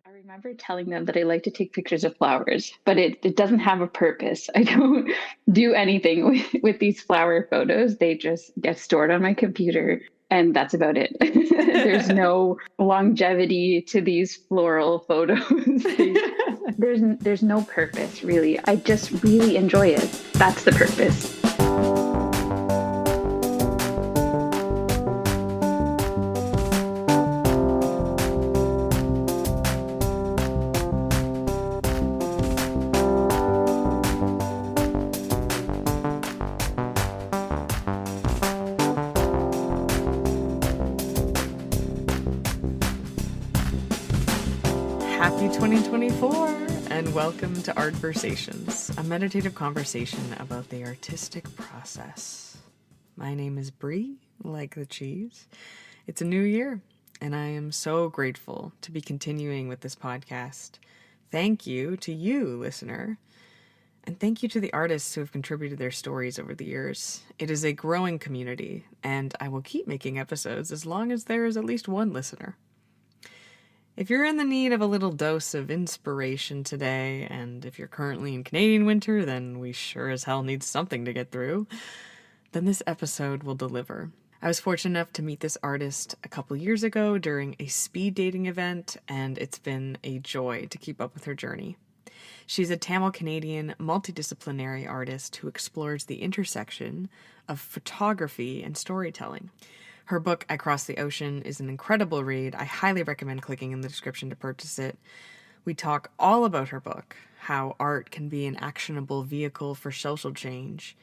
I remember telling them that I like to take pictures of flowers, but it doesn't have a purpose. I don't do anything with these flower photos. They just get stored on my computer, and that's about it. There's no longevity to these floral photos. There's no purpose really. I just really enjoy it. That's the purpose. Happy 2024 and welcome to Artversations, a meditative conversation about the artistic process. My name is Brie, like the cheese. It's a new year and I am so grateful to be continuing with this podcast. Thank you to you, listener, and thank you to the artists who have contributed their stories over the years. It is a growing community and I will keep making episodes as long as there is at least one listener. If you're in the need of a little dose of inspiration today, and if you're currently in Canadian winter, then we sure as hell need something to get through, then this episode will deliver. I was fortunate enough to meet this artist a couple years ago during a speed dating event, and it's been a joy to keep up with her journey. She's a Tamil-Canadian multidisciplinary artist who explores the intersection of photography and storytelling. Her book, I Crossed the Ocean, is an incredible read. I highly recommend clicking in the description to purchase it. We talk all about her book, how art can be an actionable vehicle for social change,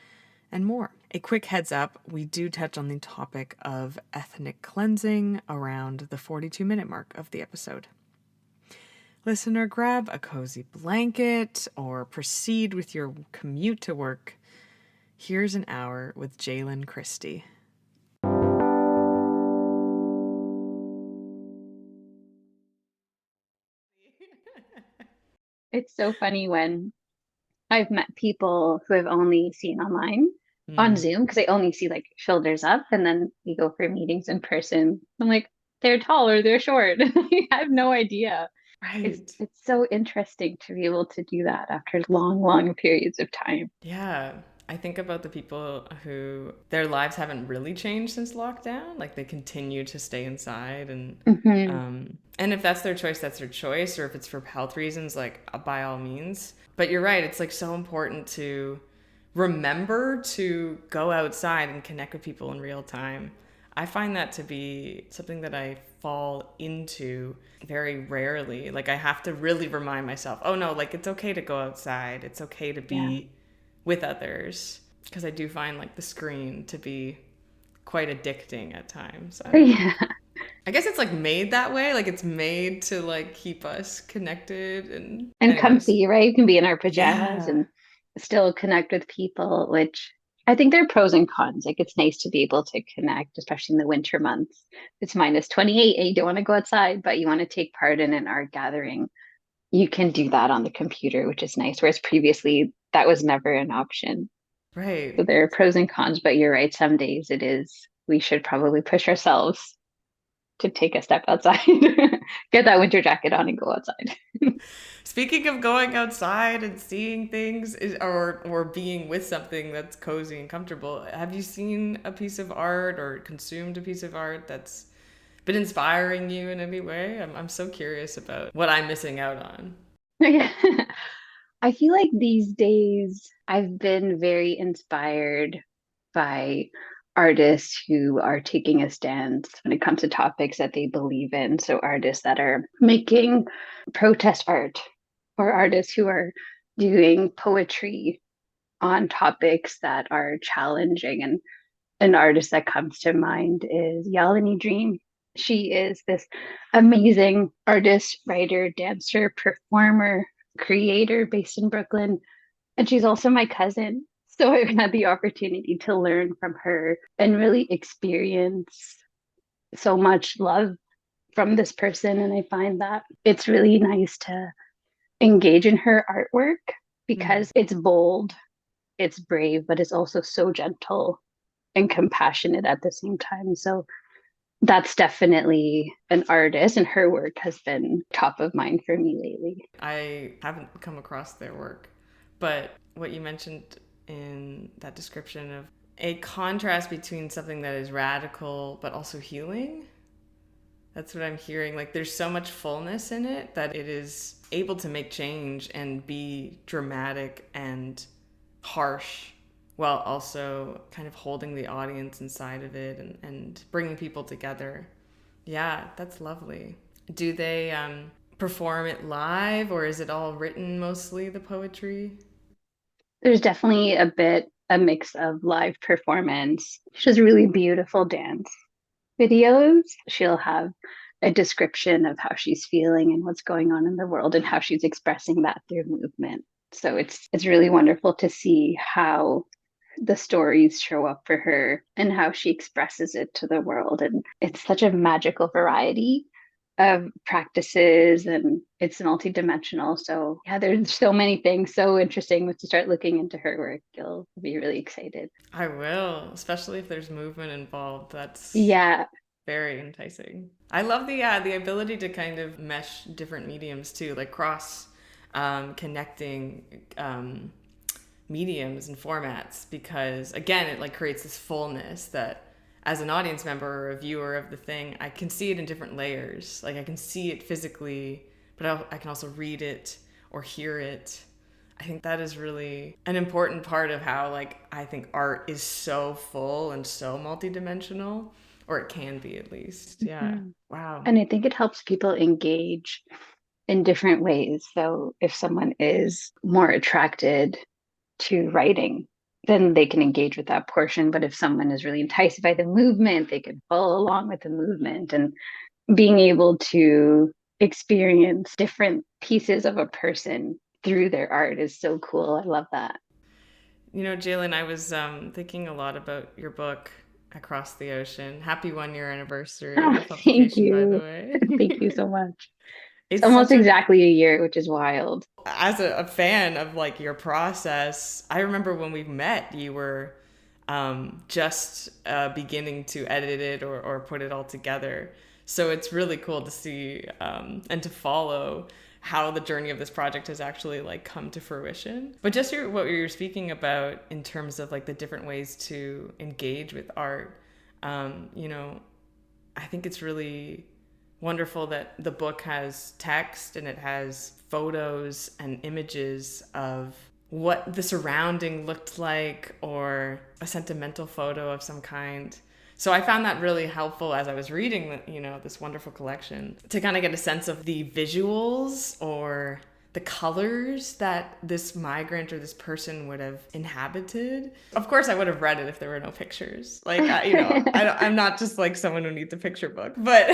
and more. A quick heads up, we do touch on the topic of ethnic cleansing around the 42-minute mark of the episode. Listener, grab a cozy blanket or proceed with your commute to work. Here's an hour with Jeyolyn Christi. It's so funny when I've met people who I've only seen online on Zoom because I only see like shoulders up, and then we go for meetings in person. I'm like, they're tall or they're short. I have no idea. Right. It's so interesting to be able to do that after long, long periods of time. Yeah. I think about the people who their lives haven't really changed since lockdown. Like they continue to stay inside and if that's their choice, that's their choice. Or if it's for health reasons, like by all means. But you're right. It's like so important to remember to go outside and connect with people in real time. I find that to be something that I fall into very rarely. Like I have to really remind myself, oh no, like it's okay to go outside. It's okay to be with others. Because I do find like the screen to be quite addicting at times. I guess it's like made that way. Like it's made to like keep us connected and anyways. Comfy, right? You can be in our pajamas and still connect with people, which I think there are pros and cons. Like it's nice to be able to connect, especially in the winter months. It's minus 28 and you don't want to go outside, but you want to take part in an art gathering. You can do that on the computer, which is nice. Whereas previously that was never an option. Right. So there are pros and cons, but you're right. Some days we should probably push ourselves to take a step outside, get that winter jacket on and go outside. Speaking of going outside and seeing things or being with something that's cozy and comfortable, have you seen a piece of art or consumed a piece of art that's been inspiring you in any way? I'm so curious about what I'm missing out on. I feel like these days I've been very inspired by artists who are taking a stance when it comes to topics that they believe in. So artists that are making protest art or artists who are doing poetry on topics that are challenging. And an artist that comes to mind is Yalini Dream. She is this amazing artist, writer, dancer, performer, creator based in Brooklyn. And she's also my cousin. So I've had the opportunity to learn from her and really experience so much love from this person. And I find that it's really nice to engage in her artwork because it's bold, it's brave, but it's also so gentle and compassionate at the same time. So that's definitely an artist, and her work has been top of mind for me lately. I haven't come across their work, but what you mentioned in that description of a contrast between something that is radical but also healing, that's what I'm hearing. Like there's so much fullness in it that it is able to make change and be dramatic and harsh while also kind of holding the audience inside of it and bringing people together. Yeah, that's lovely. Do they perform it live or is it all written mostly, the poetry? There's definitely a mix of live performance. She does really beautiful dance videos. She'll have a description of how she's feeling and what's going on in the world and how she's expressing that through movement. So it's really wonderful to see how the stories show up for her and how she expresses it to the world. And it's such a magical variety of practices and it's multidimensional. So yeah, there's so many things so interesting. Once you start looking into her work, you'll be really excited. I will, especially if there's movement involved. That's Yeah, very enticing. I love the ability to kind of mesh different mediums too, like cross connecting mediums and formats because again it like creates this fullness that as an audience member or a viewer of the thing I can see it in different layers, like I can see it physically but I can also read it or hear it. I think that is really an important part of how like I think art is so full and so multidimensional, or it can be at least. Yeah. mhm. Wow. And I think it helps people engage in different ways. So if someone is more attracted to writing, then they can engage with that portion. But if someone is really enticed by the movement, they can follow along with the movement. And being able to experience different pieces of a person through their art is so cool. I love that. You know, Jalen, I was thinking a lot about your book, Across the Ocean. Happy 1 year anniversary Oh, of thank publication, by the you. Thank you way. so much. It's It's almost such a, exactly a year, which is wild. as a fan of like your process, I remember when we met, you were just beginning to edit it or put it all together. So it's really cool to see and to follow how the journey of this project has actually like come to fruition. But just what you're speaking about in terms of like the different ways to engage with art, you know, I think it's really wonderful that the book has text and it has photos and images of what the surrounding looked like or a sentimental photo of some kind. So I found that really helpful as I was reading, you know, this wonderful collection to kind of get a sense of the visuals or the colors that this migrant or this person would have inhabited. Of course, I would have read it if there were no pictures. Like, I'm not just like someone who needs a picture book, but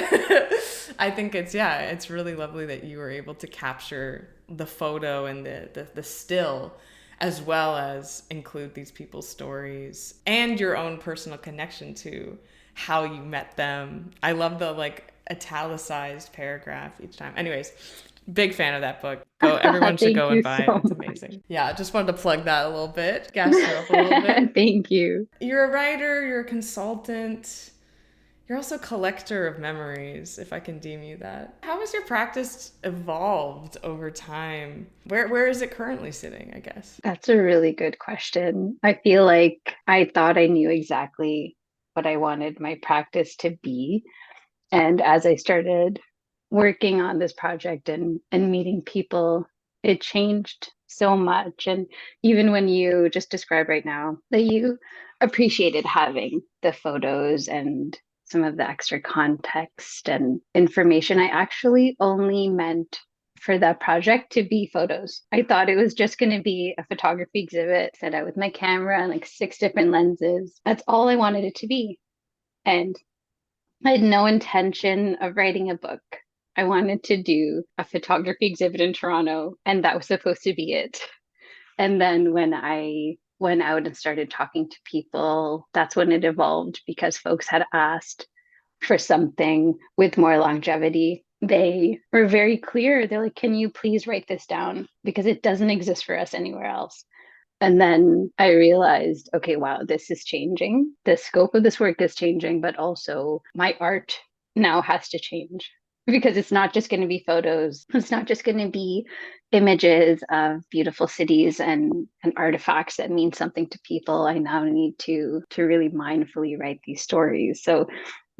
I think it's really lovely that you were able to capture the photo and the still as well as include these people's stories and your own personal connection to how you met them. I love the like italicized paragraph each time. Anyways, big fan of that book. Go, everyone should Thank go and you buy it. so It's much. amazing. Yeah, just wanted to plug that a little bit, gas you up a little bit. Thank you. You're a writer, you're a consultant, you're also a collector of memories, if I can deem you that. How has your practice evolved over time? Where is it currently sitting, I guess? That's a really good question. I feel like I thought I knew exactly what I wanted my practice to be. And as I started working on this project and meeting people, it changed so much. And even when you just described right now that you appreciated having the photos and some of the extra context and information, I actually only meant for that project to be photos. I thought it was just going to be a photography exhibit set out with my camera and like six different lenses. That's all I wanted it to be. And I had no intention of writing a book. I wanted to do a photography exhibit in Toronto, and that was supposed to be it. And then when I went out and started talking to people, that's when it evolved because folks had asked for something with more longevity. They were very clear. They're like, can you please write this down? Because it doesn't exist for us anywhere else. And then I realized, okay, wow, this is changing. The scope of this work is changing, but also my art now has to change because it's not just going to be photos. It's not just going to be images of beautiful cities and artifacts that mean something to people. I now need to really mindfully write these stories. So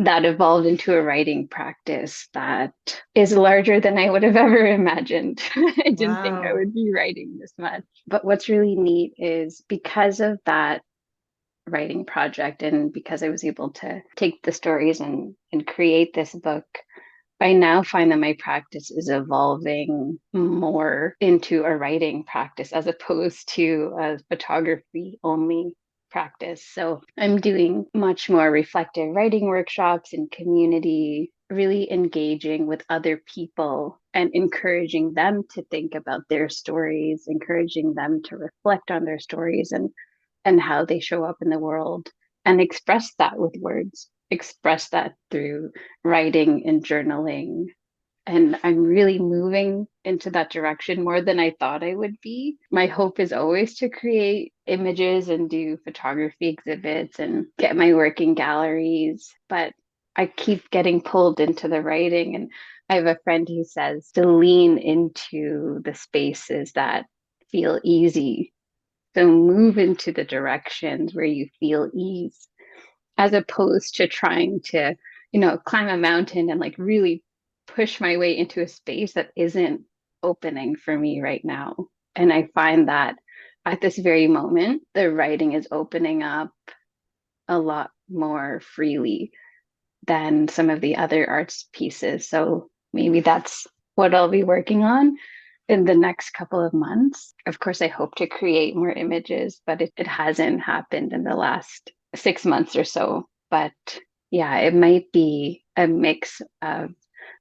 that evolved into a writing practice that is larger than I would have ever imagined. I didn't think I Wow. would be writing this much. But what's really neat is because of that writing project and because I was able to take the stories and create this book, I now find that my practice is evolving more into a writing practice as opposed to a photography only practice. So I'm doing much more reflective writing workshops in community, really engaging with other people and encouraging them to think about their stories, encouraging them to reflect on their stories and how they show up in the world and express that with words, express that through writing and journaling. And I'm really moving into that direction more than I thought I would be. My hope is always to create images and do photography exhibits and get my work in galleries. But I keep getting pulled into the writing. And I have a friend who says to lean into the spaces that feel easy, so move into the directions where you feel ease, as opposed to trying to, climb a mountain and like really push my way into a space that isn't opening for me right now. And I find that at this very moment, the writing is opening up a lot more freely than some of the other arts pieces. So maybe that's what I'll be working on in the next couple of months. Of course, I hope to create more images, but it hasn't happened in the last 6 months or so. But yeah, it might be a mix of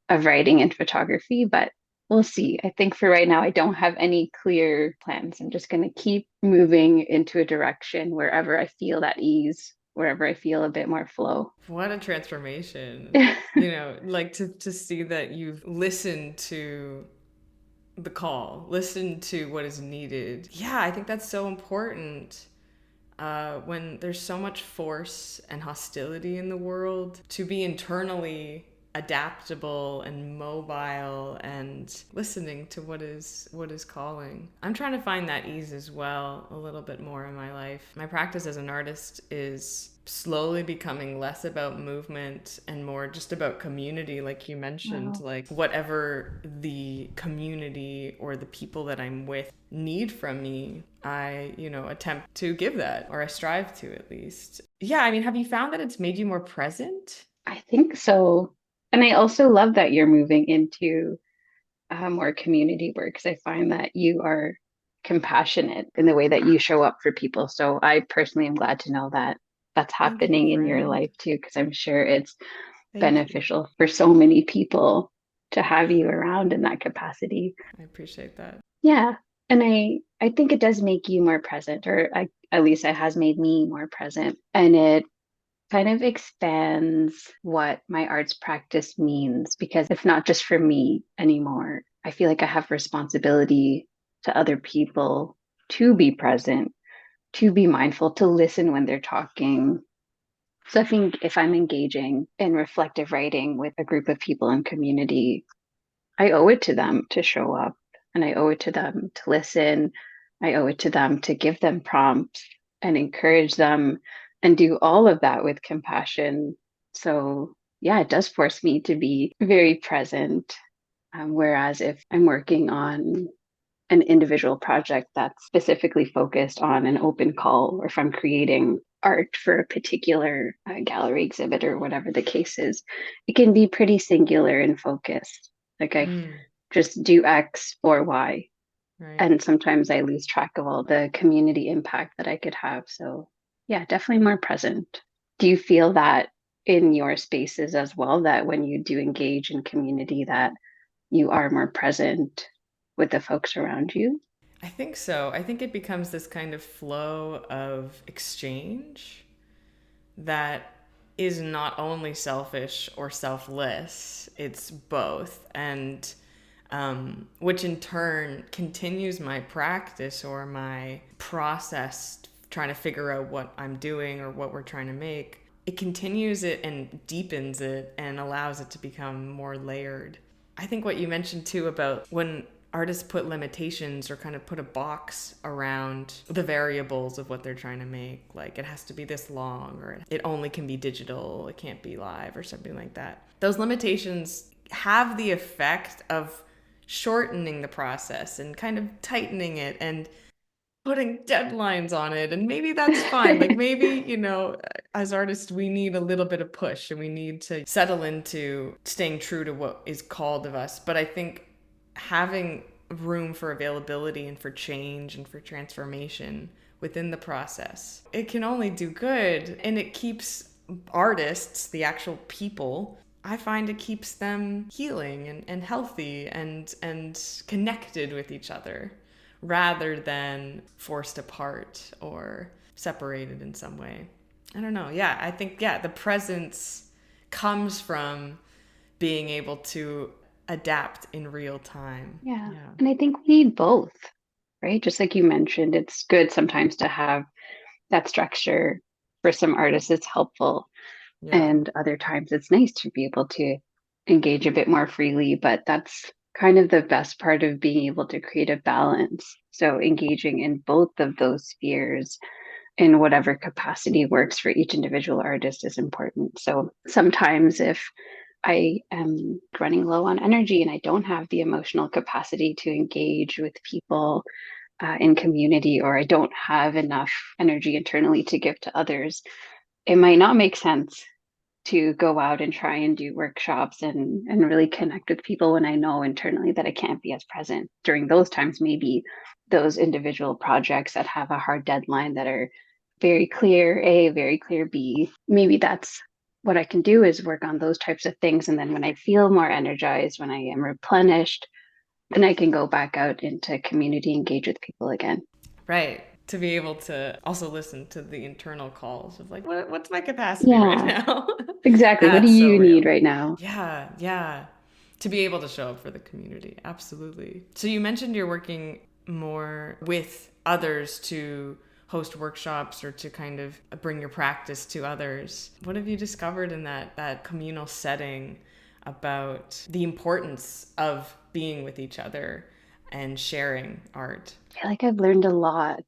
writing and photography, but we'll see. I think for right now, I don't have any clear plans. I'm just going to keep moving into a direction wherever I feel that ease, wherever I feel a bit more flow. What a transformation. You know, like to see that you've listened to the call, listened to what is needed. Yeah, I think that's so important. When there's so much force and hostility in the world, to be internally adaptable and mobile and listening to what is calling. I'm trying to find that ease as well a little bit more in my life. My practice as an artist is slowly becoming less about movement and more just about community, like you mentioned. Wow. Like whatever the community or the people that I'm with need from me, I, attempt to give that, or I strive to at least. Yeah, I mean, have you found that it's made you more present? I think so. And I also love that you're moving into more community work because I find that you are compassionate in the way that you show up for people. So I personally am glad to know that that's Thank you, happening in your friend. life too, because I'm sure it's Thank you. beneficial for so many people to have you around in that capacity. I appreciate that. Yeah. And I think it does make you more present, or at least it has made me more present. And it kind of expands what my arts practice means because it's not just for me anymore. I feel like I have responsibility to other people to be present, to be mindful, to listen when they're talking. So I think if I'm engaging in reflective writing with a group of people in community, I owe it to them to show up and I owe it to them to listen. I owe it to them to give them prompts and encourage them and do all of that with compassion. So, yeah, it does force me to be very present. Whereas if I'm working on an individual project that's specifically focused on an open call, or if I'm creating art for a particular gallery exhibit or whatever the case is, it can be pretty singular and focused. Like I Mm, just do X or Y. right. And sometimes I lose track of all the community impact that I could have. So, yeah, definitely more present. Do you feel that in your spaces as well, that when you do engage in community, that you are more present with the folks around you? I think so. I think it becomes this kind of flow of exchange that is not only selfish or selfless, it's both. And which in turn continues my practice or my process trying to figure out what I'm doing or what we're trying to make. it continues it and deepens it and allows it to become more layered. I think what you mentioned too about when artists put limitations or kind of put a box around the variables of what they're trying to make, like it has to be this long or it only can be digital, it can't be live or something like that. Those limitations have the effect of shortening the process and kind of tightening it and putting deadlines on it, and maybe that's fine. Like maybe, as artists we need a little bit of push and we need to settle into staying true to what is called of us. But I think having room for availability and for change and for transformation within the process, it can only do good, and it keeps artists, the actual people, I find it keeps them healing and healthy and connected with each other rather than forced apart or separated in some way. I don't know. Yeah, I think, yeah, the presence comes from being able to adapt in real time. Yeah. Yeah. And I think we need both, right? Just like you mentioned, it's good sometimes to have that structure. For some artists, it's helpful. Yeah. And other times it's nice to be able to engage a bit more freely. But that's kind of the best part of being able to create a balance. So engaging in both of those spheres in whatever capacity works for each individual artist is important. So sometimes if I am running low on energy and I don't have the emotional capacity to engage with people in community, or I don't have enough energy internally to give to others, it might not make sense to go out and try and do workshops and really connect with people when I know internally that I can't be as present. During those times, maybe those individual projects that have a hard deadline that are very clear A, very clear B, maybe that's what I can do is work on those types of things. And then when I feel more energized, when I am replenished, then I can go back out into community, engage with people again. Right. To be able to also listen to the internal calls of like, what's my capacity right Yeah, now? exactly. What do That's so you need real. right now? Yeah, yeah. To be able to show up for the community. Absolutely. So you mentioned you're working more with others to host workshops or to kind of bring your practice to others. What have you discovered in that communal setting about the importance of being with each other and sharing art? I feel like I've learned a lot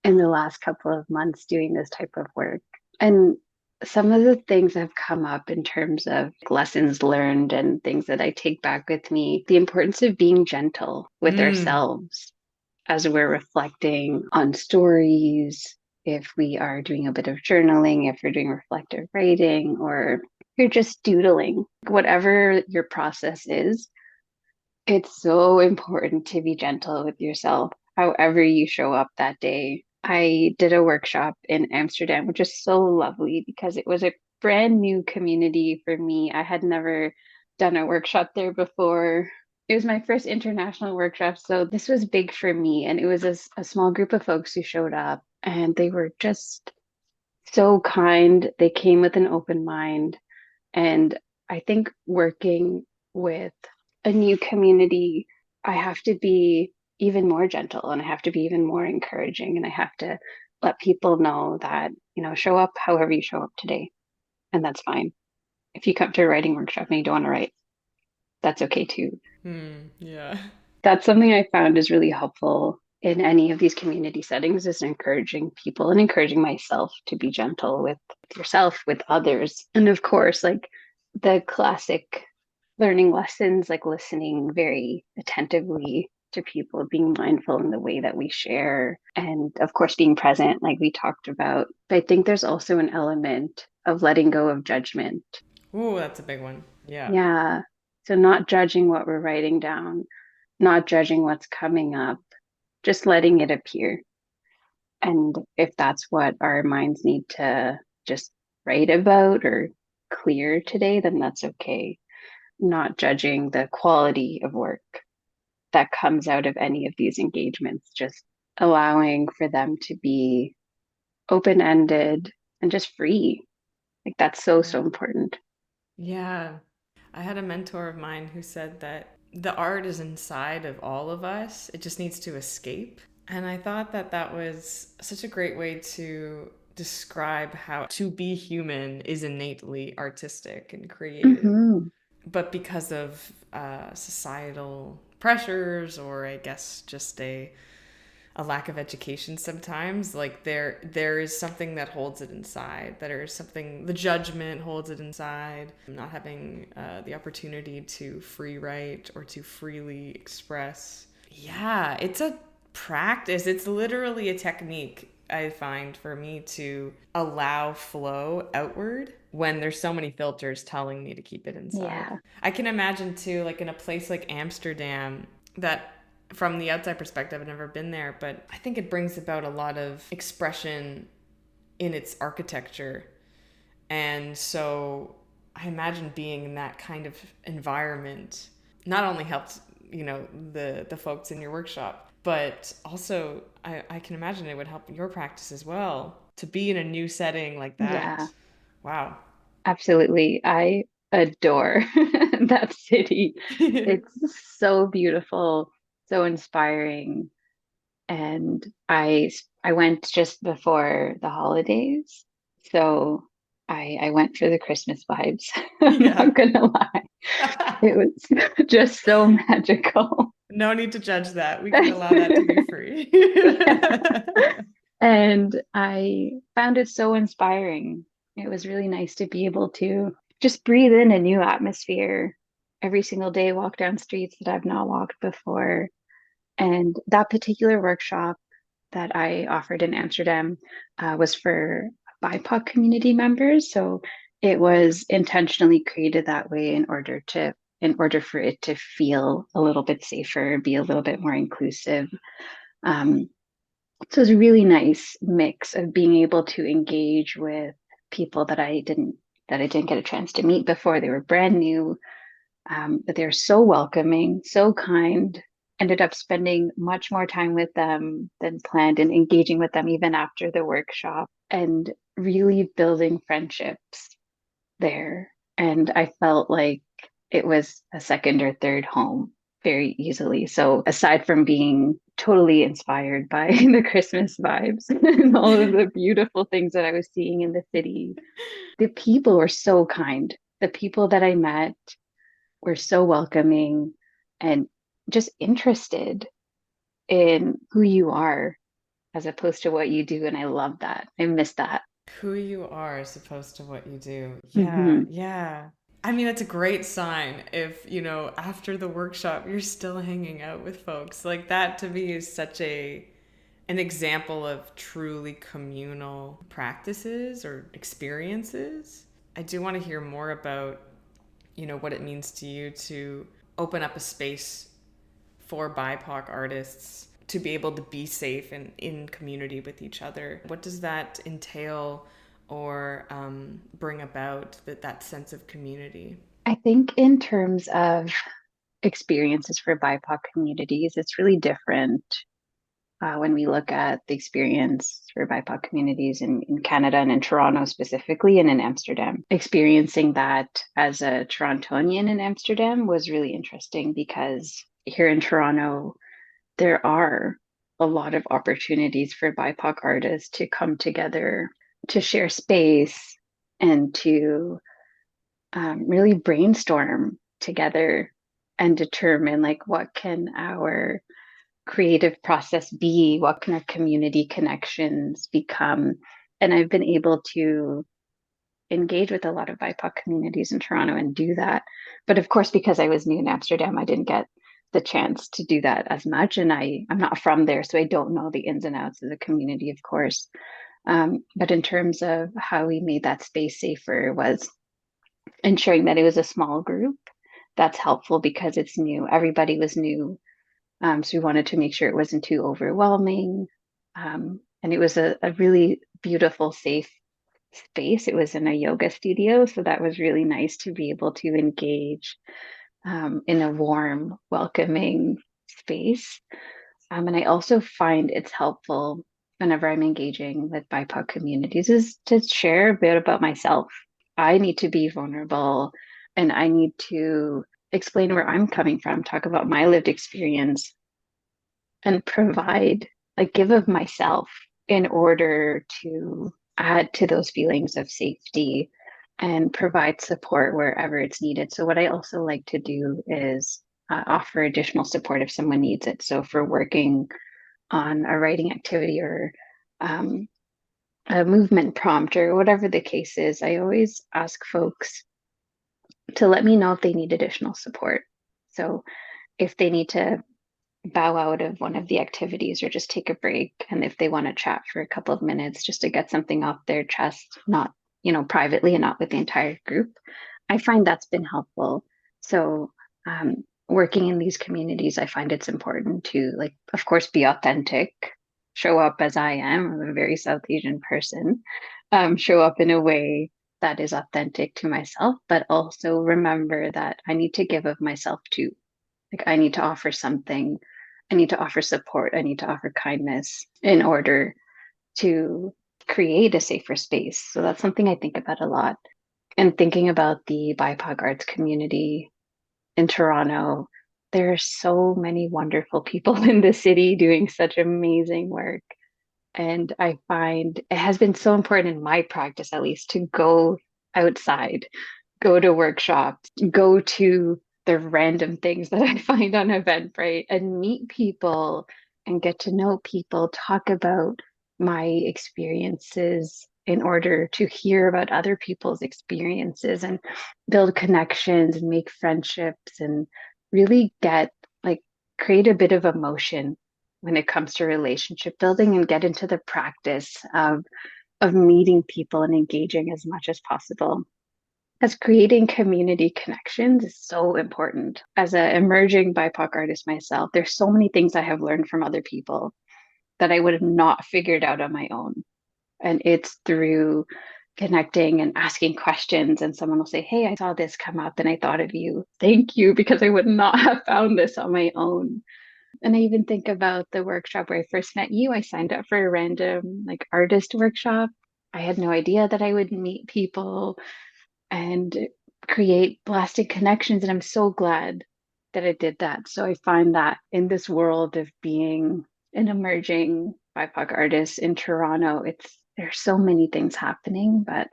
in the last couple of months doing this type of work. And some of the things have come up in terms of lessons learned and things that I take back with me. The importance of being gentle with Mm, ourselves as we're reflecting on stories, if we are doing a bit of journaling, if we're doing reflective writing, or you're just doodling, whatever your process is, it's so important to be gentle with yourself, however you show up that day. I did a workshop in Amsterdam, which is so lovely because it was a brand new community for me. I had never done a workshop there before. It was my first international workshop, so this was big for me. And it was a small group of folks who showed up, and they were just so kind. They came with an open mind. And I think working with a new community, I have to be even more gentle and I have to be even more encouraging. And I have to let people know that, show up however you show up today. And that's fine. If you come to a writing workshop and you don't want to write, that's okay too. yeah. That's something I found is really helpful in any of these community settings is encouraging people and encouraging myself to be gentle with yourself, with others. And of course, like the classic learning lessons, like listening very attentively to people, being mindful in the way that we share, and of course, being present, like we talked about. But I think there's also an element of letting go of judgment. Ooh, that's a big one. Yeah. Yeah. So, not judging what we're writing down, not judging what's coming up, just letting it appear. And if that's what our minds need to just write about or clear today, then that's okay. Not judging the quality of work that comes out of any of these engagements, just allowing for them to be open ended and just free. Like that's so, Yeah. so important. Yeah. I had a mentor of mine who said that the art is inside of all of us. It just needs to escape. And I thought that that was such a great way to describe how to be human is innately artistic and creative. Hmm. But because of societal pressures, or I guess just a lack of education sometimes, like there is something that holds it inside. There is something, the judgment holds it inside, not having the opportunity to free write or to freely express. Yeah, it's a practice. It's literally a technique, I find, for me to allow flow outward when there's so many filters telling me to keep it inside. Yeah. I can imagine too, like in a place like Amsterdam, that from the outside perspective, I've never been there, but I think it brings about a lot of expression in its architecture. And so I imagine being in that kind of environment not only helped, the folks in your workshop, but also I can imagine it would help your practice as well to be in a new setting like that. Yeah. Wow. Absolutely. I adore that city. It's so beautiful, so inspiring. And I went just before the holidays. So I went for the Christmas vibes. I'm Yeah. not gonna lie. It was just so magical. No need to judge that. We can allow that to be free. Yeah. And I found it so inspiring. It was really nice to be able to just breathe in a new atmosphere every single day, walk down streets that I've not walked before. And that particular workshop that I offered in Amsterdam was for BIPOC community members. So it was intentionally created that way in order for it to feel a little bit safer, be a little bit more inclusive. Um, so it's a really nice mix of being able to engage with people that I didn't get a chance to meet before. They were brand new, but they're so welcoming, so kind. Ended up spending much more time with them than planned and engaging with them even after the workshop and really building friendships there. And I felt like it was a second or third home very easily. So aside from being totally inspired by the Christmas vibes and all of the beautiful things that I was seeing in the city, the people were so kind. The people that I met were so welcoming and just interested in who you are as opposed to what you do. And I love that. I miss that. Who you are as opposed to what you do. Yeah, Hmm. yeah. I mean, it's a great sign if, after the workshop, you're still hanging out with folks. Like that to me is such an example of truly communal practices or experiences. I do want to hear more about, what it means to you to open up a space for BIPOC artists to be able to be safe and in community with each other. What does that entail or bring about that sense of community? I think in terms of experiences for BIPOC communities, it's really different when we look at the experience for BIPOC communities in Canada and in Toronto specifically and in Amsterdam. Experiencing that as a Torontonian in Amsterdam was really interesting because here in Toronto, there are a lot of opportunities for BIPOC artists to come together, to share space, and to really brainstorm together and determine like what can our creative process be? What can our community connections become? And I've been able to engage with a lot of BIPOC communities in Toronto and do that. But of course, because I was new in Amsterdam, I didn't get the chance to do that as much. And I'm not from there, so I don't know the ins and outs of the community, of course. But in terms of how we made that space safer was ensuring that it was a small group. That's helpful because it's new. Everybody was new. So we wanted to make sure it wasn't too overwhelming. And it was a really beautiful, safe space. It was in a yoga studio. So that was really nice to be able to engage in a warm, welcoming space. And I also find it's helpful whenever I'm engaging with BIPOC communities is to share a bit about myself. I need to be vulnerable and I need to explain where I'm coming from, talk about my lived experience and provide, like, give of myself in order to add to those feelings of safety and provide support wherever it's needed. So, what I also like to do is offer additional support if someone needs it. So, for working on a writing activity or um, a movement prompt or whatever the case is, I always ask folks to let me know if they need additional support. So, if they need to bow out of one of the activities or just take a break, and if they want to chat for a couple of minutes just to get something off their chest, not, privately and not with the entire group, I find that's been helpful. So, working in these communities, I find it's important to, like, of course, be authentic, show up as I am. I'm a very South Asian person, show up in a way that is authentic to myself, but also remember that I need to give of myself too. Like, I need to offer something. I need to offer support. I need to offer kindness in order to create a safer space. So that's something I think about a lot. And thinking about the BIPOC arts community in Toronto, there are so many wonderful people in the city doing such amazing work. And I find it has been so important in my practice, at least, to go outside, go to workshops, go to the random things that I find on Eventbrite and meet people and get to know people, talk about my experiences in order to hear about other people's experiences and build connections and make friendships and really get, like, create a bit of emotion when it comes to relationship building and get into the practice of meeting people and engaging as much as possible, as creating community connections is so important. As an emerging BIPOC artist myself, there's so many things I have learned from other people that I would have not figured out on my own. And it's through connecting and asking questions, and someone will say, "Hey, I saw this come up and I thought of you. Thank you, because I would not have found this on my own." And I even think about the workshop where I first met you. I signed up for a random, like, artist workshop. I had no idea that I would meet people and create lasting connections. And I'm so glad that I did that. So I find that in this world of being an emerging BIPOC artist in Toronto, there's so many things happening, but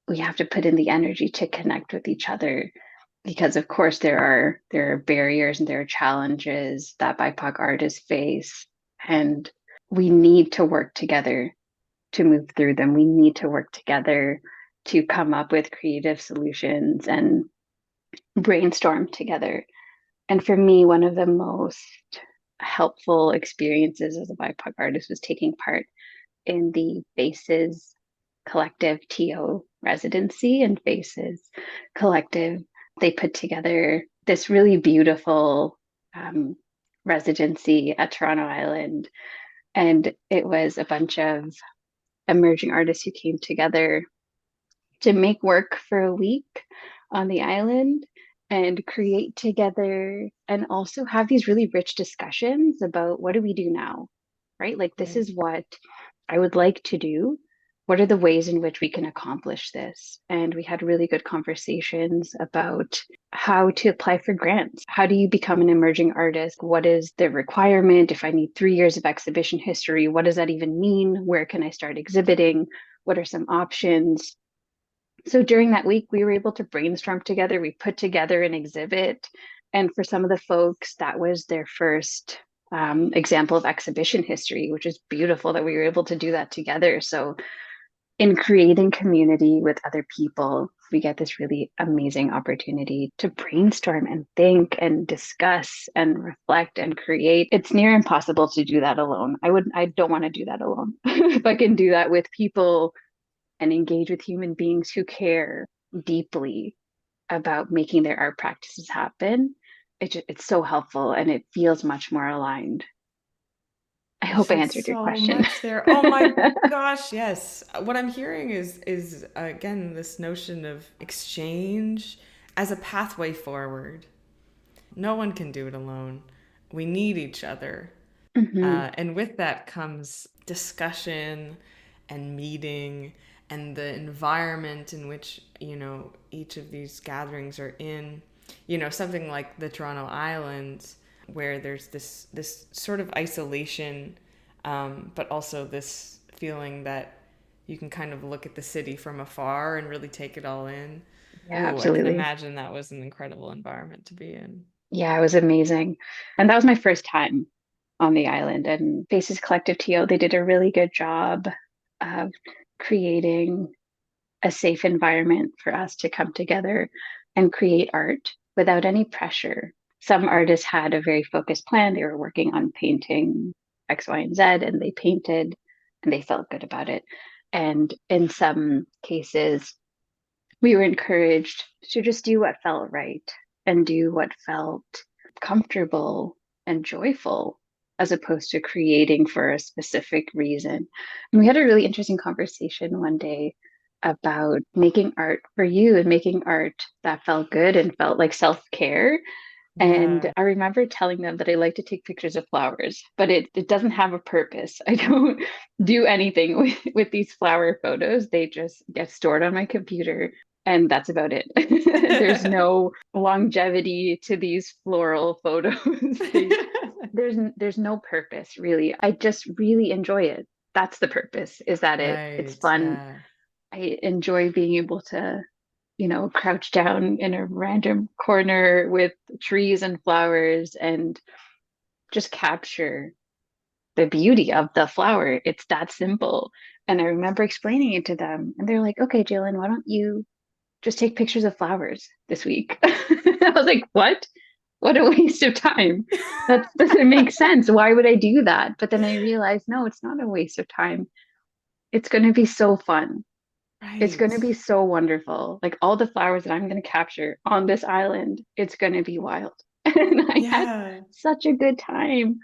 we have to put in the energy to connect with each other, because of course there are barriers and there are challenges that BIPOC artists face, and we need to work together to move through them. We need to work together to come up with creative solutions and brainstorm together. And for me, one of the most helpful experiences as a BIPOC artist was taking part in the Faces Collective TO residency. And Faces Collective, they put together this really beautiful um, residency at Toronto Island. And it was a bunch of emerging artists who came together to make work for a week on the island and create together and also have these really rich discussions about what do we do now, right? Like, this Right. is what I would like to do. What are the ways in which we can accomplish this? And we had really good conversations about how to apply for grants. How do you become an emerging artist? What is the requirement? If I need 3 years of exhibition history, what does that even mean? Where can I start exhibiting? What are some options? So during that week, we were able to brainstorm together. We put together an exhibit. And for some of the folks, that was their first example of exhibition history, which is beautiful that we were able to do that together. So, in creating community with other people, we get this really amazing opportunity to brainstorm and think and discuss and reflect and create. It's near impossible to do that alone. I don't want to do that alone. If I can do that with people and engage with human beings who care deeply about making their art practices happen, it's so helpful and it feels much more aligned. I You hope I said answered your so question. much there. Oh my gosh, yes. What I'm hearing is again this notion of exchange as a pathway forward. No one can do it alone. We need each other. Hmm. And with that comes discussion and meeting and the environment in which, each of these gatherings are in. Something like the Toronto Islands, where there's this sort of isolation, but also this feeling that, you can kind of look at the city from afar and really take it all in. Yeah, Ooh, I can absolutely. imagine that was an incredible environment to be in. Yeah, it was amazing. And that was my first time on the island. And Faces Collective TO, they did a really good job of creating a safe environment for us to come together and create art without any pressure. Some artists had a very focused plan. They were working on painting X, Y, and Z, and they painted and they felt good about it. And in some cases, we were encouraged to just do what felt right and do what felt comfortable and joyful as opposed to creating for a specific reason. And we had a really interesting conversation one day about making art for you and making art that felt good and felt like self-care. And Yeah. I remember telling them that I like to take pictures of flowers, but it doesn't have a purpose. I don't do anything with these flower photos. They just get stored on my computer, and that's about it. There's no longevity to these floral photos. There's no purpose really. I just really enjoy it. That's the purpose, is that it's Right. fun. Yeah. I enjoy being able to crouch down in a random corner with trees and flowers and just capture the beauty of the flower. It's that simple. And I remember explaining it to them, and they're like, okay, Jalen, why don't you just take pictures of flowers this week? I was like, what? What a waste of time. That doesn't make sense. Why would I do that? But then I realized, no, it's not a waste of time. It's going to be so fun. It's going Right. to be so wonderful. Like all the flowers that I'm going to capture on this island, it's going to be wild. And I had Yeah. such a good time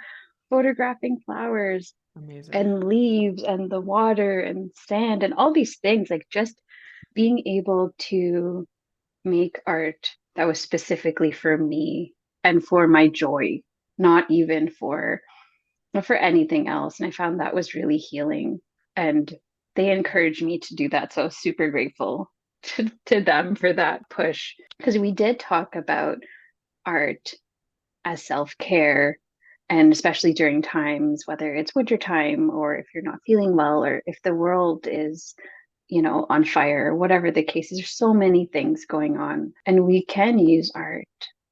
photographing flowers Amazing. and leaves and the water and sand and all these things. Like just being able to make art that was specifically for me and for my joy, not even for anything else. And I found that was really healing. And they encouraged me to do that. So I was super grateful to them for that push. Because we did talk about art as self-care, and especially during times, whether it's wintertime or if you're not feeling well, or if the world is, on fire, or whatever the case is, there's so many things going on. And we can use art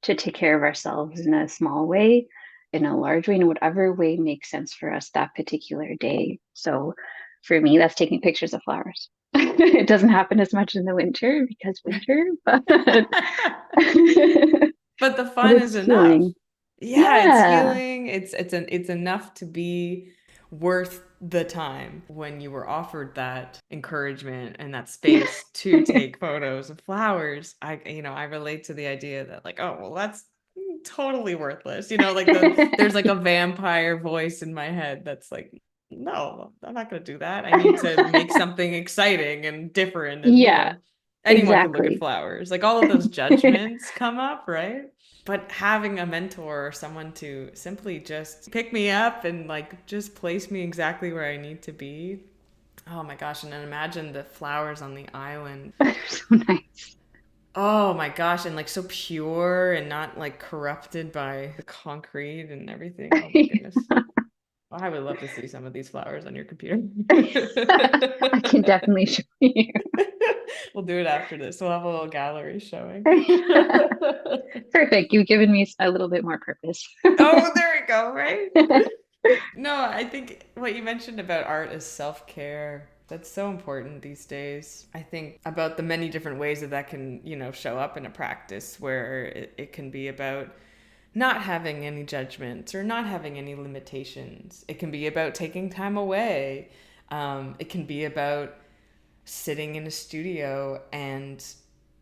to take care of ourselves in a small way, in a large way, in whatever way makes sense for us that particular day. So for me, that's taking pictures of flowers. It doesn't happen as much in the winter because winter, but But the but fun it's is enough. healing. Yeah, it's Yeah. healing. It's enough to be worth the time when you were offered that encouragement and that space to take photos of flowers. I relate to the idea that like, oh, well, that's totally worthless. Like there's like a vampire voice in my head that's like, no, I'm not going to do that. I need to make something exciting and different and Yeah, anyone can look at exactly. flowers. Like all of those judgments come up, right? But having a mentor or someone to simply just pick me up and like just place me exactly where I need to be. Oh my gosh, and then imagine the flowers on the island. They're so nice. Oh my gosh, and like so pure and not like corrupted by the concrete and everything. Oh my goodness. I would love to see some of these flowers on your computer. I can definitely show you. We'll do it after this. We'll have a little gallery showing. Perfect. You've given me a little bit more purpose. Oh, there we go, right? No, I think what you mentioned about art as self-care, that's so important these days. I think about the many different ways that can, show up in a practice where it can be about not having any judgments or not having any limitations. It can be about taking time away. It can be about sitting in a studio and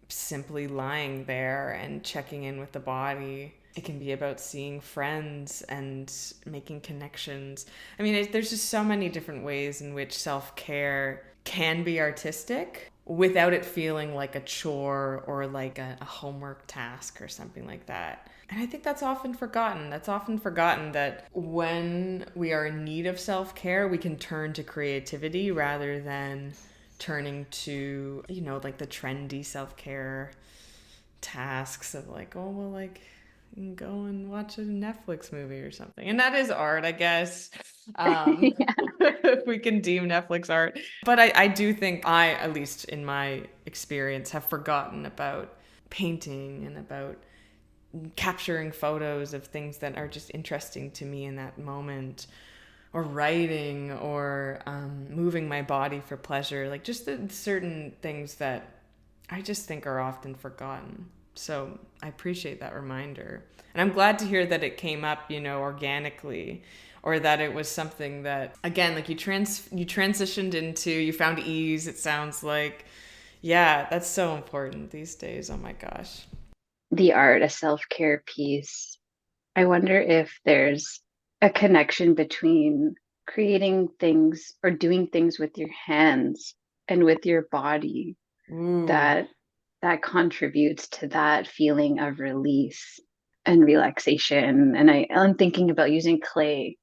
simply lying there and checking in with the body. It can be about seeing friends and making connections. I mean, there's just so many different ways in which self care can be artistic without it feeling like a chore or like a homework task or something like that. And I think that's often forgotten. That's often forgotten that when we are in need of self care, we can turn to creativity rather than turning to, like the trendy self care tasks of like, oh, well, like, and go and watch a Netflix movie or something. And that is art, I guess. Yeah. If we can deem Netflix art. But I do think I, at least in my experience, have forgotten about painting and about capturing photos of things that are just interesting to me in that moment, or writing, or moving my body for pleasure, like just the certain things that I just think are often forgotten. So I appreciate that reminder. And I'm glad to hear that it came up, organically, or that it was something that, again, like you transitioned into, you found ease, it sounds like. Yeah, that's so important these days. Oh my gosh. The art, a self-care piece. I wonder if there's a connection between creating things or doing things with your hands and with your body Ooh. that contributes to that feeling of release and relaxation. And I'm thinking about using clay.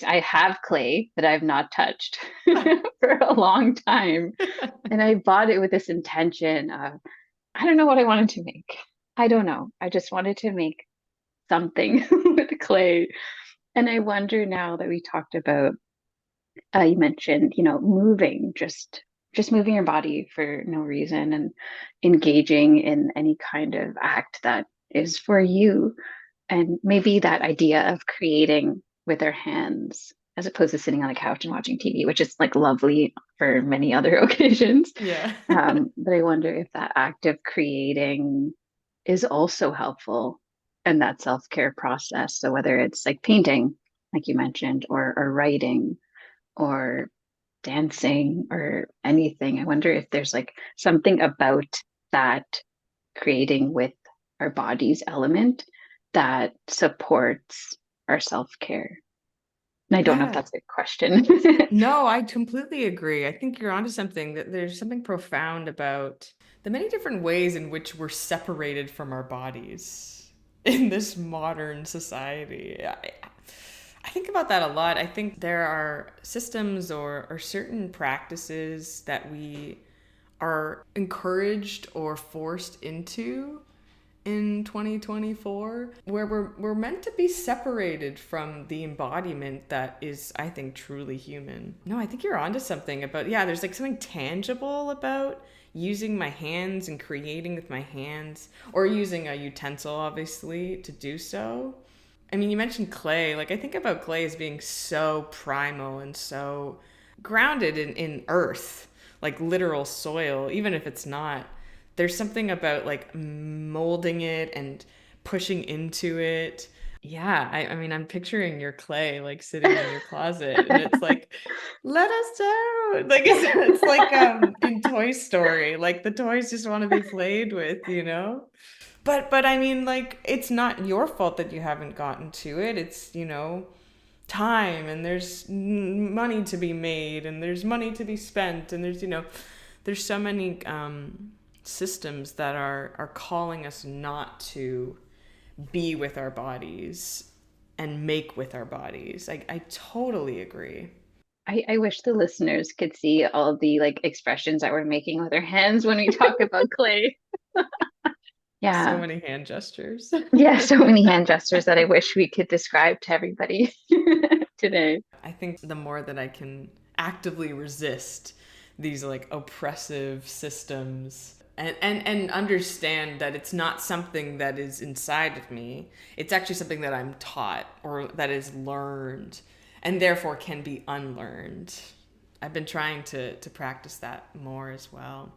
I have clay that I've not touched for a long time. And I bought it with this intention of, I don't know what I wanted to make. I don't know. I just wanted to make something with clay. And I wonder now that we talked about, you mentioned, moving, just moving your body for no reason and engaging in any kind of act that is for you. And maybe that idea of creating with our hands as opposed to sitting on a couch and watching TV, which is like lovely for many other occasions. Yeah. But I wonder if that act of creating is also helpful in that self-care process. So whether it's like painting, like you mentioned, or writing or dancing or anything, I wonder if there's like something about that creating with our bodies element that supports our self-care. And I don't know if Yeah. that's a good question. No, I completely agree. I think you're onto something, that there's something profound about the many different ways in which we're separated from our bodies in this modern society. I think about that a lot. I think there are systems or certain practices that we are encouraged or forced into in 2024, where we're meant to be separated from the embodiment that is, I think, truly human. No, I think you're onto something about, yeah, there's like something tangible about using my hands and creating with my hands, or using a utensil, obviously, to do so. I mean, you mentioned clay. Like, I think about clay as being so primal and so grounded in earth, like literal soil, even if it's not. There's something about like molding it and pushing into it. Yeah, I mean, I'm picturing your clay like sitting in your closet, and it's like, let us down. Like it's like in Toy Story, like the toys just want to be played with. But I mean, like, it's not your fault that you haven't gotten to it. It's, time, and there's money to be made, and there's money to be spent, and there's so many systems that are calling us not to be with our bodies and make with our bodies. I totally agree. I wish the listeners could see all the like expressions that we're making with our hands when we talk about clay. So Yeah. many hand gestures. Yeah, so many hand gestures that I wish we could describe to everybody today. I think the more that I can actively resist these like oppressive systems, and understand that it's not something that is inside of me, it's actually something that I'm taught or that is learned, and therefore can be unlearned. I've been trying to practice that more as well.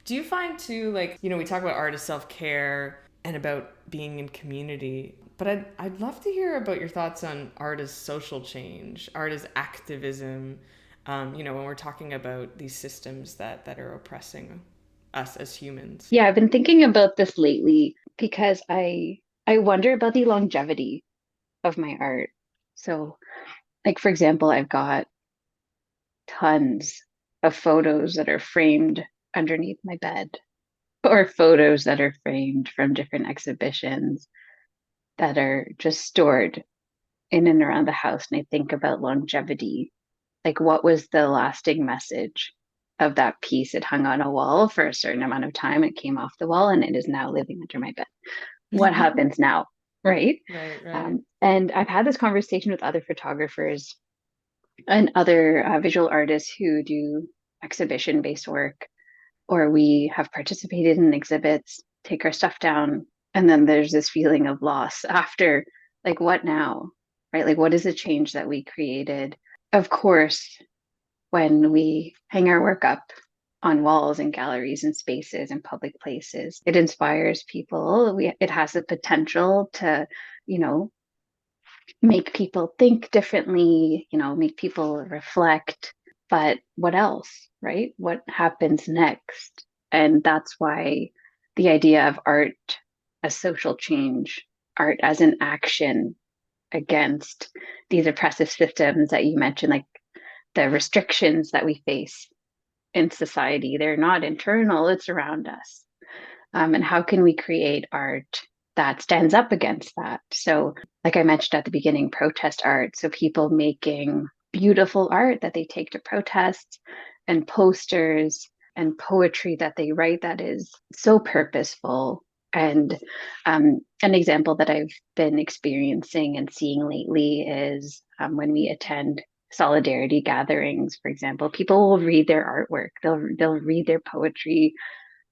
Do you find too, like, we talk about art as self-care and about being in community, but I'd love to hear about your thoughts on art as social change, art as activism, when we're talking about these systems that are oppressing us as humans. Yeah, I've been thinking about this lately because I wonder about the longevity of my art. So, like for example, I've got tons of photos that are framed underneath my bed, or photos that are framed from different exhibitions that are just stored in and around the house. And I think about longevity. Like, what was the lasting message of that piece? It hung on a wall for a certain amount of time. It came off the wall and it is now living under my bed. What happens now? right? Right, right. And I've had this conversation with other photographers and other visual artists who do exhibition based work, or we have participated in exhibits, take our stuff down, and then there's this feeling of loss after, like, what now? Right? Like, what is the change that we created? Of course, when we hang our work up on walls and galleries and spaces and public places, it inspires people. It has the potential to, you know, make people think differently, make people reflect. But what else, right? What happens next? And that's why the idea of art as social change, art as an action against these oppressive systems that you mentioned, like the restrictions that we face in society, they're not internal, it's around us. And how can we create art that stands up against that? So, like I mentioned at the beginning, protest art. So, people making beautiful art that they take to protests, and posters and poetry that they write that is so purposeful. And an example that I've been experiencing and seeing lately is when we attend solidarity gatherings, for example, people will read their artwork, they'll read their poetry,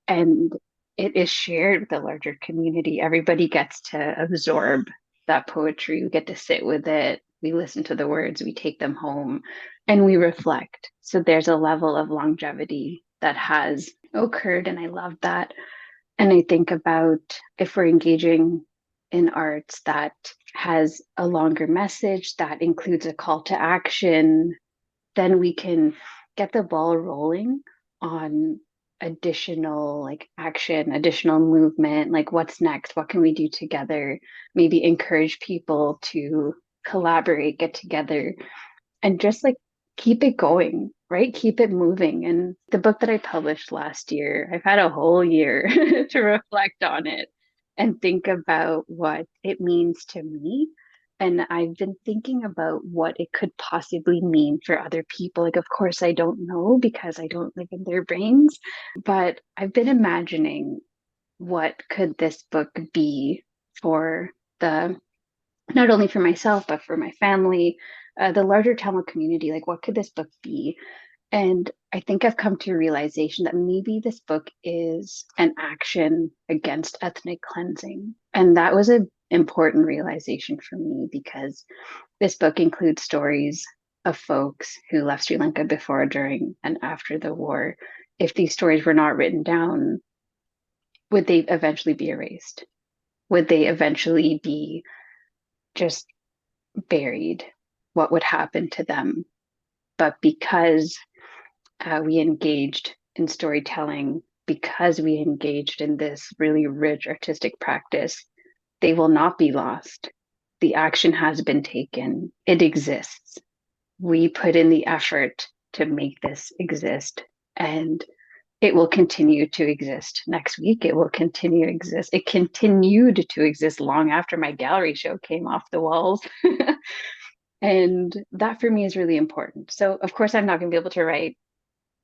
and it is shared with the larger community. Everybody gets to absorb that poetry. We get to sit with it. We listen to the words, we take them home, and we reflect. So there's a level of longevity that has occurred, and I love that. And I think about if we're engaging in arts that has a longer message that includes a call to action, then we can get the ball rolling on additional like action, additional movement, like what's next, what can we do together, maybe encourage people to collaborate, get together, and just like keep it going, right? Keep it moving. And the book that I published last year, I've had a whole year to reflect on it and think about what it means to me. And I've been thinking about what it could possibly mean for other people. Like, of course, I don't know because I don't live in their brains, but I've been imagining what could this book be for the not only for myself, but for my family, the larger Tamil community. Like, what could this book be? And I think I've come to a realization that maybe this book is an action against ethnic cleansing. And that was an important realization for me because this book includes stories of folks who left Sri Lanka before, during, and after the war. If these stories were not written down, would they eventually be erased? Would they eventually be just buried? What would happen to them? But because we engaged in storytelling, because we engaged in this really rich artistic practice, they will not be lost. The action has been taken, it exists. We put in the effort to make this exist, and it will continue to exist next week. It will continue to exist. It continued to exist long after my gallery show came off the walls. And that for me is really important. So, of course, I'm not going to be able to write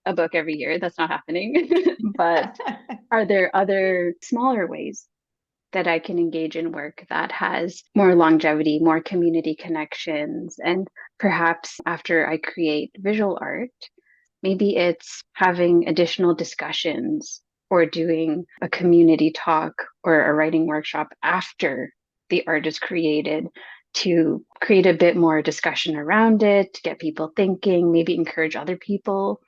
a book every year. That's not happening. But are there other smaller ways that I can engage in work that has more longevity, more community connections? And perhaps after I create visual art, maybe it's having additional discussions or doing a community talk or a writing workshop after the art is created to create a bit more discussion around it, to get people thinking, maybe encourage other people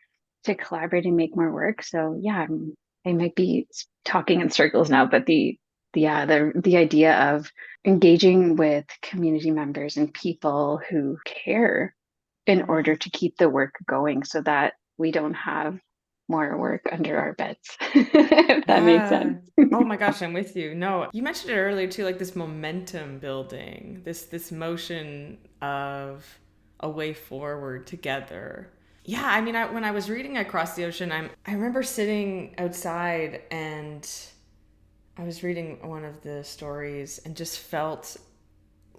to collaborate and make more work. So yeah, I might be talking in circles now, but the idea of engaging with community members and people who care in order to keep the work going so that we don't have more work under our beds, if that makes Yeah. sense. Oh my gosh, I'm with you. No, you mentioned it earlier too, like this momentum building, this motion of a way forward together. Yeah, I mean, when I was reading Across the Ocean, I remember sitting outside and I was reading one of the stories and just felt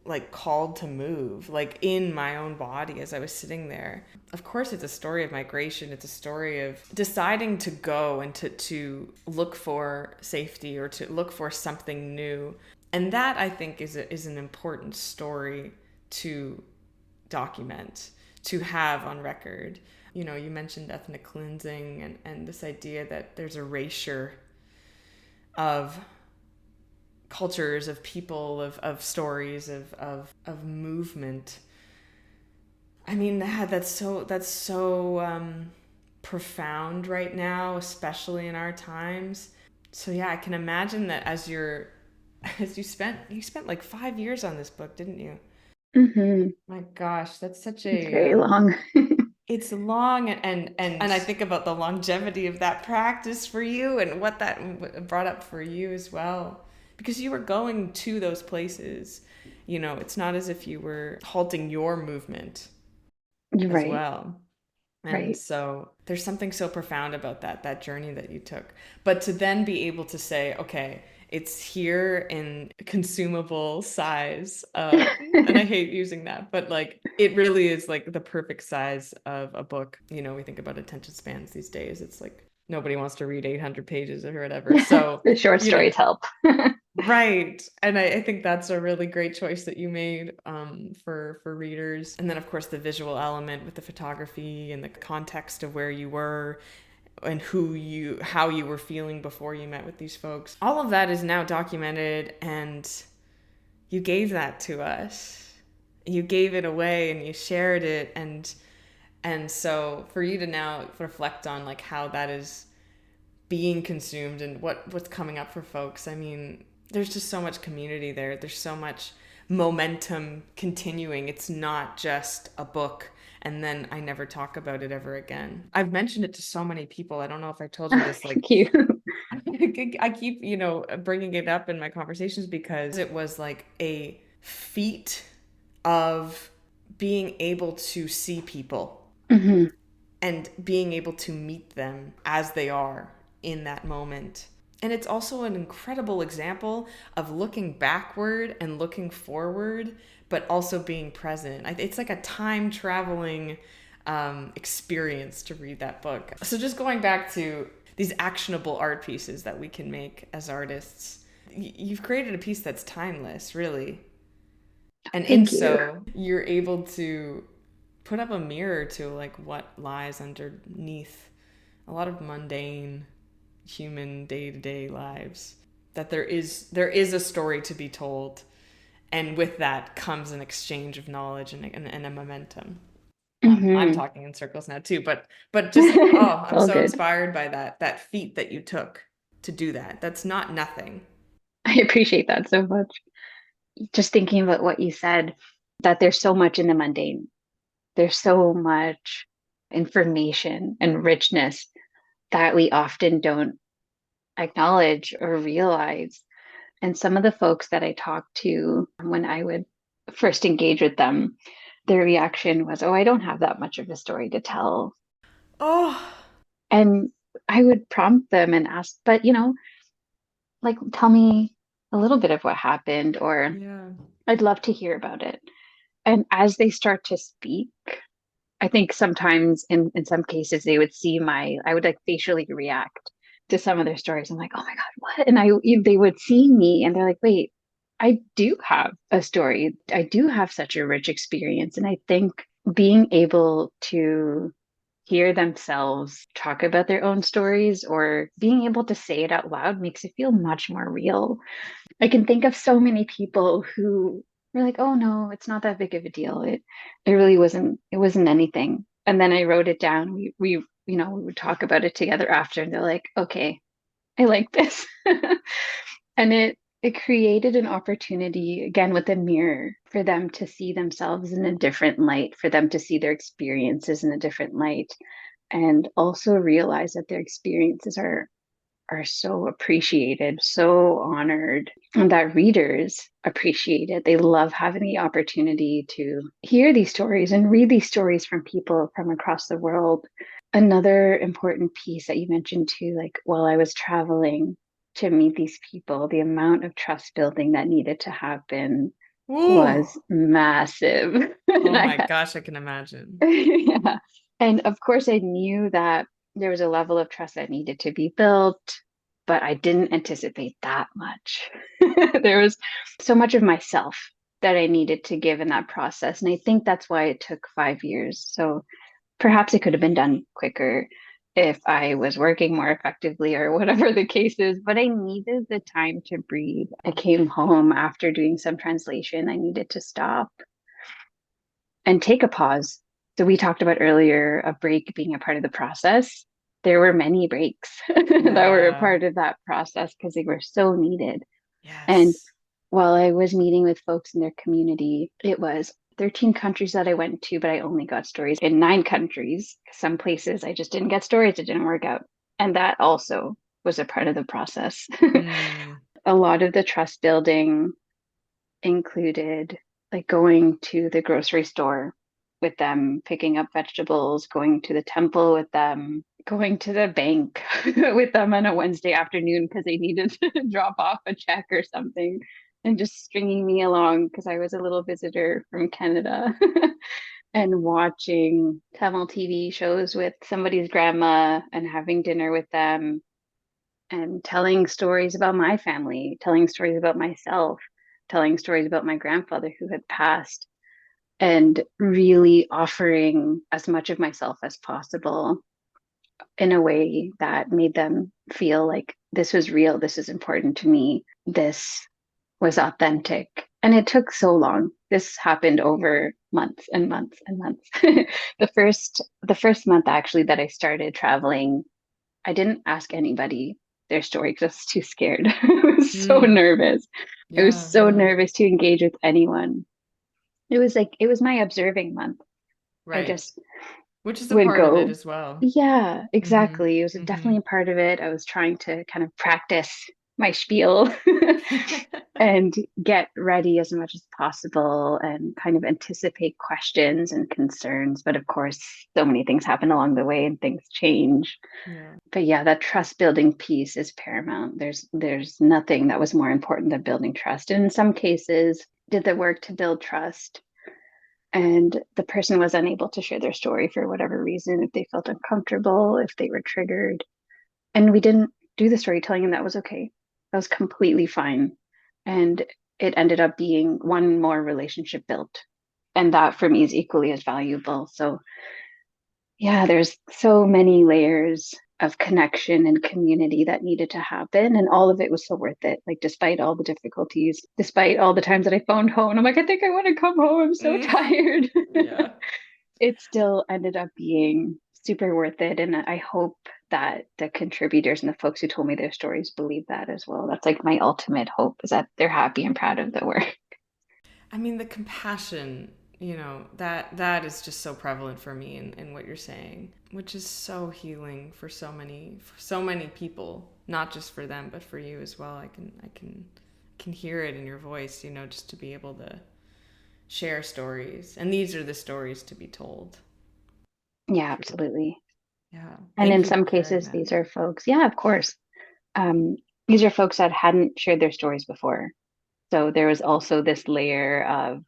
like called to move, like in my own body as I was sitting there. Of course, it's a story of migration. It's a story of deciding to go and to look for safety or to look for something new. And that, I think, is an important story to document, to have on record. You mentioned ethnic cleansing and this idea that there's erasure of cultures, of people, of stories, of movement. I mean, that's so profound right now, especially in our times. So yeah, I can imagine that as you spent like 5 years on this book, didn't you? Hmm. My gosh, that's such It's a very long. it's long, and I think about the longevity of that practice for you and what that brought up for you as well, because you were going to those places. It's not as if you were halting your movement as Right, well. And right. so there's something so profound about that journey that you took. But to then be able to say, okay, it's here in consumable size. And I hate using that, but like it really is like the perfect size of a book. We think about attention spans these days. It's like nobody wants to read 800 pages or whatever. So, The short you know, stories help. right. And I think that's a really great choice that you made for readers. And then, of course, the visual element with the photography and the context of where you were and how you were feeling before you met with these folks. All of that is now documented, and you gave that to us. You gave it away and you shared it. And so for you to now reflect on like how that is being consumed and what's coming up for folks. I mean, there's just so much community there. There's so much momentum continuing. It's not just a book and then I never talk about it ever again. I've mentioned it to so many people. I don't know if I told you this. Like, Thank you. I keep, bringing it up in my conversations because it was like a feat of being able to see people Hmm. and being able to meet them as they are in that moment. And it's also an incredible example of looking backward and looking forward, but also being present. It's like a time traveling experience to read that book. So, just going back to these actionable art pieces that we can make as artists, you've created a piece that's timeless, really. And in Thank you. so, you're able to put up a mirror to like what lies underneath a lot of mundane human day-to-day lives, that there is a story to be told, and with that comes an exchange of knowledge and a momentum. I'm Hmm. talking in circles now too, but just, oh, It's I'm all so good. inspired by that feat that you took to do that. That's not nothing. I appreciate that so much. Just thinking about what you said, that there's so much in the mundane. There's so much information and richness that we often don't acknowledge or realize. And some of the folks that I talked to when I would first engage with them, their reaction was, "Oh, I don't have that much of a story to tell." Oh, And I would prompt them and ask, but like, tell me a little bit of what happened, or yeah. I'd love to hear about it. And as they start to speak, I think sometimes in some cases they would see I would like facially react to some of their stories. I'm like, oh my God, what? And they would see me and they're like, wait, I do have a story. I do have such a rich experience. And I think being able to hear themselves talk about their own stories or being able to say it out loud makes it feel much more real. I can think of so many people who were like, "Oh no, it's not that big of a deal. It really wasn't. It wasn't anything." And then I wrote it down. We would talk about it together after, and they're like, "Okay, I like this." And it created an opportunity again with a mirror for them to see themselves in a different light, for them to see their experiences in a different light, and also realize that their experiences are so appreciated, so honored, and that readers appreciate it. They love having the opportunity to hear these stories and read these stories from people from across the world. Another important piece that you mentioned too, like while I was traveling to meet these people, the amount of trust building that needed to happen Woo. was massive. Oh And my gosh, I can imagine. yeah. And of course, I knew that there was a level of trust that needed to be built. but I didn't anticipate that much. There was so much of myself that I needed to give in that process. And I think that's why it took 5 years. So perhaps it could have been done quicker if I was working more effectively or whatever the case is, but I needed the time to breathe. I came home after doing some translation. I needed to stop and take a pause. So we talked about earlier a break being a part of the process. There were many breaks that were a Yeah. part of that process because they were so needed. And Yes. while I was meeting with folks in their community, it was 13 countries that I went to, but I only got stories in 9 countries. Some places I just didn't get stories, it didn't work out. And that also was a part of the process. Mm. A lot of the trust building included like going to the grocery store with them, picking up vegetables, going to the temple with them, going to the bank with them on a Wednesday afternoon because they needed to drop off a check or something, and just stringing me along because I was a little visitor from Canada. And watching Tamil TV shows with somebody's grandma and having dinner with them and telling stories about my family, telling stories about myself, telling stories about my grandfather who had passed, and really offering as much of myself as possible in a way that made them feel like this was real, this is important to me, this was authentic. And it took so long. This happened over months and months and months. The first month actually that I started traveling, I didn't ask anybody their story because I was too scared. I was so Mm. nervous. I was Yeah, so yeah. nervous to engage with anyone. It was my observing month. I Right. just Which is a would part of it go, as well. yeah, Mm-hmm. exactly. It was Mm-hmm. definitely a part of it. I was trying to kind of practice my spiel and get ready as much as possible and kind of anticipate questions and concerns. But of course, so many things happen along the way and things change. Yeah. But yeah, that trust building piece is paramount. There's nothing that was more important than building trust. And in some cases, did the work to build trust and the person was unable to share their story for whatever reason, if they felt uncomfortable, if they were triggered. And we didn't do the storytelling, and that was okay. That was completely fine. And it ended up being one more relationship built. And that for me is equally as valuable. So yeah, there's so many layers of connection and community that needed to happen. And all of it was so worth it. Like, despite all the difficulties, despite all the times that I phoned home, and I'm like, I think I want to come home. I'm so Mm. tired. Yeah. It still ended up being super worth it. And I hope that the contributors and the folks who told me their stories believe that as well. That's like my ultimate hope is that they're happy and proud of the work. I mean, the compassion, that is just so prevalent for me in what you're saying, which is so healing for so many people, not just for them, but for you as well. I can hear it in your voice, just to be able to share stories. And these are the stories to be told. Yeah, absolutely. Yeah. And Thank in you for some sharing cases, that. these are folks, yeah, of course. Um, these are folks that hadn't shared their stories before. So there was also this layer of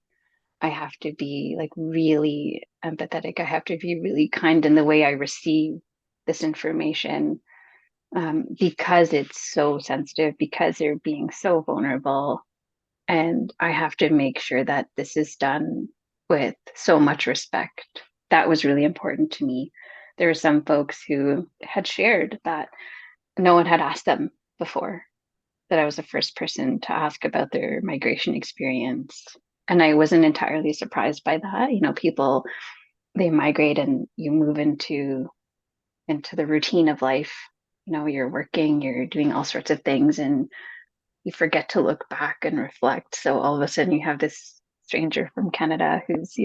I have to be like really empathetic. I have to be really kind in the way I receive this information because it's so sensitive, because they're being so vulnerable. And I have to make sure that this is done with so much respect. That was really important to me. There were some folks who had shared that no one had asked them before, that I was the first person to ask about their migration experience. And I wasn't entirely surprised by that. People they migrate and you move into the routine of life. You're working, you're doing all sorts of things, and you forget to look back and reflect. So all of a sudden you have this stranger from Canada who's,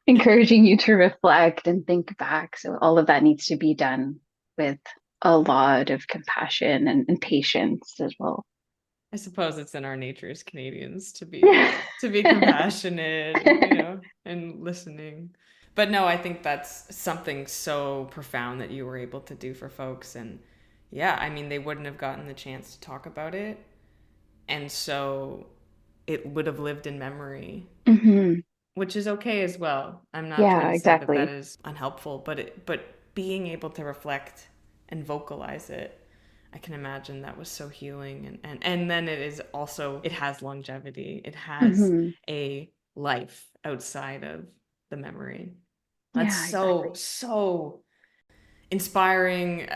encouraging you to reflect and think back. So all of that needs to be done with a lot of compassion and patience as well. I suppose it's in our nature as Canadians to be compassionate and and listening. But no, I think that's something so profound that you were able to do for folks. And yeah, I mean, they wouldn't have gotten the chance to talk about it, and so it would have lived in memory, Hmm. which is okay as well. I'm not trying Yeah, to say that that exactly. is unhelpful, but being able to reflect and vocalize it, I can imagine that was so healing. And then it has longevity. It has Hmm. a life outside of the memory. That's Yeah, so, exactly. so inspiring.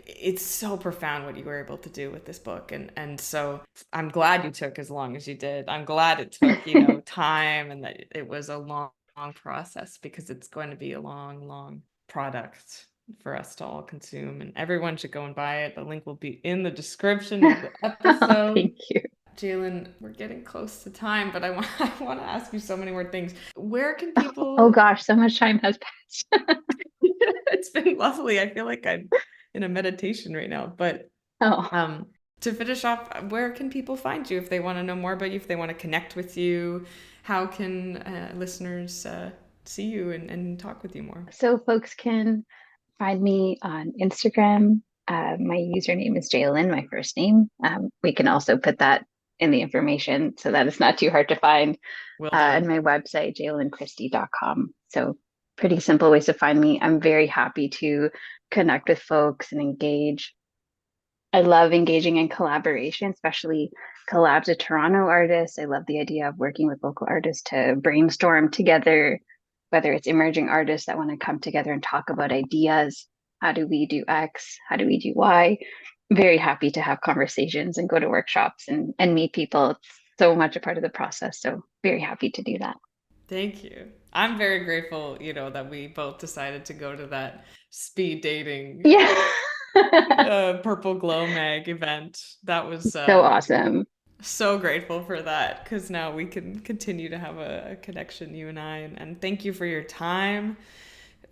It's so profound what you were able to do with this book. And so I'm glad you took as long as you did. I'm glad it took, time, and that it was a long, long process, because it's going to be a long, long product for us to all consume, and everyone should go and buy it. The link will be in the description of the episode. Thank you. Jeyolyn, we're getting close to time, but I want to ask you so many more things. Where can Oh people gosh, so much time has passed. It's been lovely. I feel like I'm in a meditation right now. But Oh, um, to finish off, where can people find you if they want to know more about you, if they want to connect with you? How can listeners see you and talk with you more? so folks can find me on Instagram. My username is Jeyolyn, my first name. We can also put that in the information so that it's not too hard to find. Well And done. my website, jeyolynchristI.com. So pretty simple ways to find me. I'm very happy to connect with folks and engage. I love engaging in collaboration, especially collabs with Toronto artists. I love the idea of working with local artists to brainstorm together, whether it's emerging artists that want to come together and talk about ideas. How do we do X? How do we do Y? Very happy to have conversations and go to workshops and meet people. It's so much a part of the process. So very happy to do that. Thank you. I'm very grateful, that we both decided to go to that speed dating Yeah. Purple Glow Mag event. That was So awesome. so grateful for that, because now we can continue to have a connection, you and I. And thank you for your time,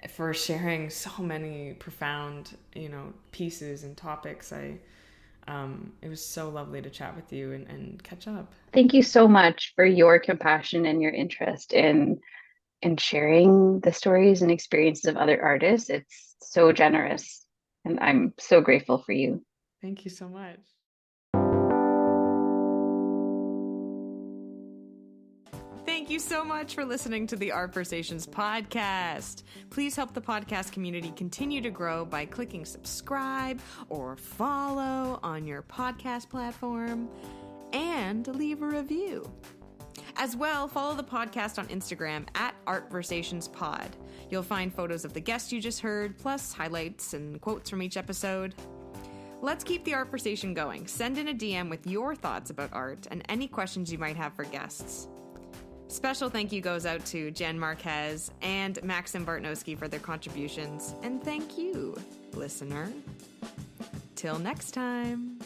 for sharing so many profound, pieces and topics. It was so lovely to chat with you and catch up. Thank you so much for your compassion and your interest in sharing the stories and experiences of other artists. It's so generous, and I'm so grateful for you. Thank you so much. Thank you so much for listening to the Artversations podcast. Please help the podcast community continue to grow by clicking subscribe or follow on your podcast platform, and leave a review. As well, follow the podcast on Instagram at ArtversationsPod. You'll find photos of the guests you just heard, plus highlights and quotes from each episode. Let's keep the Artversation going. Send in a DM with your thoughts about art and any questions you might have for guests. Special thank you goes out to Jen Marquez and Maxim Bartnowski for their contributions. And thank you, listener. Till next time.